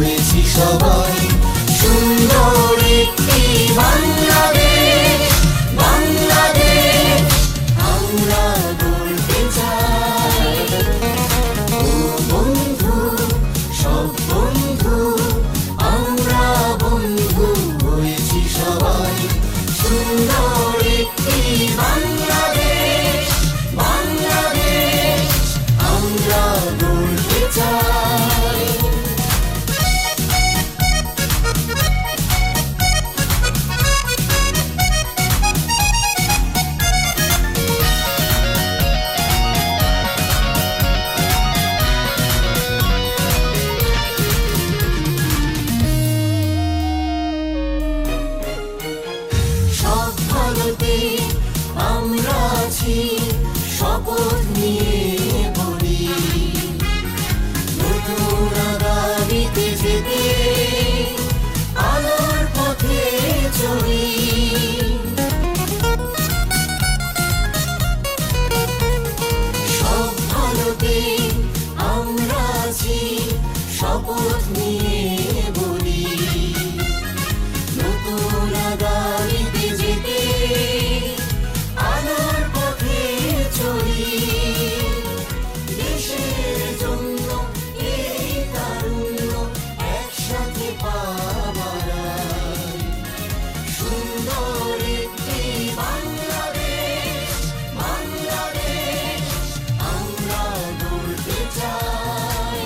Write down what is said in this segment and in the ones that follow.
হয়েছি সবাই সুন্দর একটি বাংলাদেশ। বাংলাদেশ আমরা গড়তে চাই। ও বন্ধু, সব বন্ধু, আমরা বন্ধু হয়েছি সবাই সুন্দর একটি বাংলাদেশ। বাংলাদেশ আমরা গড়তে চাই। সব ভারতে আমরা আছি, শপথ নিয়ে বলি নতুন আগামীতে যেতে আলোর পথে চলি। সব ভারতে আমরা আছি, শপথ নিয়ে বলি নতুন আগামীতে যেতে আলোর পথে চলি। দেশের জন্য এই তারুণ্য একসাথে পা বাড়াই। সুন্দর একটি বাংলাদেশ। বাংলাদেশ আমরা গড়তে চাই।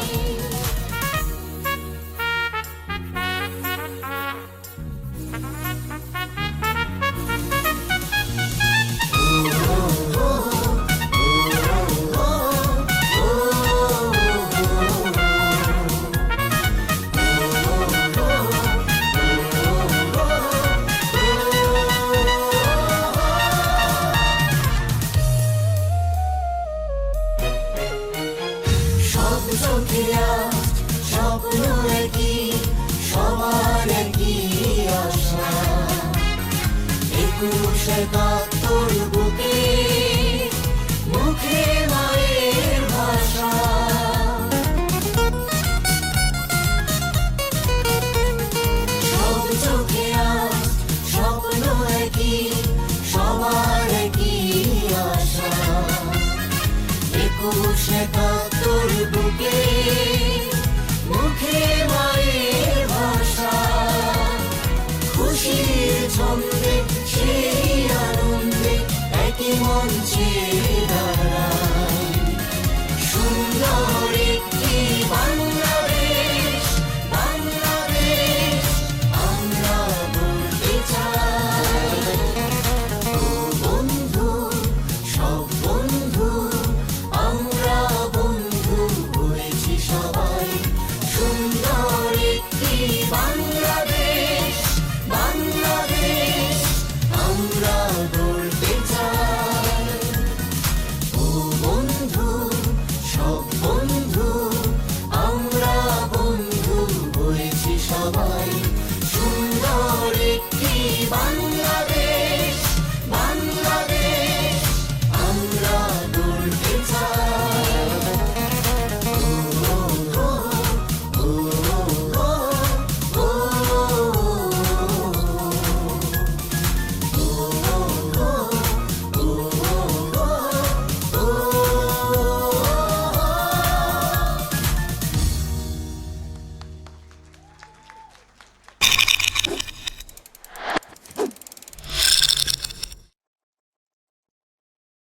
সব চোখে আজ স্বপ্ন একই, সবার একই আশা। 21-71 বুকে মুখে মায়ের ভাষা। সব চোখে আজ স্বপ্ন একই, সবার একই আশা। 21-71 বুকে মুখে মায়ের ভাষা। খুশির ছন্দে সেই আনন্দে একই মঞ্চে দাঁড়াই। সুন্দর একটি বাংলাদেশ। বাংলাদেশ আমরা গড়তে চাই। ও বন্ধু, সব বন্ধু, আমরা বন্ধু হয়েছি সবাই সুন্দর একটি বাংলাদেশ। বাংলাদেশ আমরা গড়তে চাই। ও বন্ধু, সব বন্ধু, আমরা বন্ধু হয়েছি সবাই সুন্দর একটি বাংলাদেশ।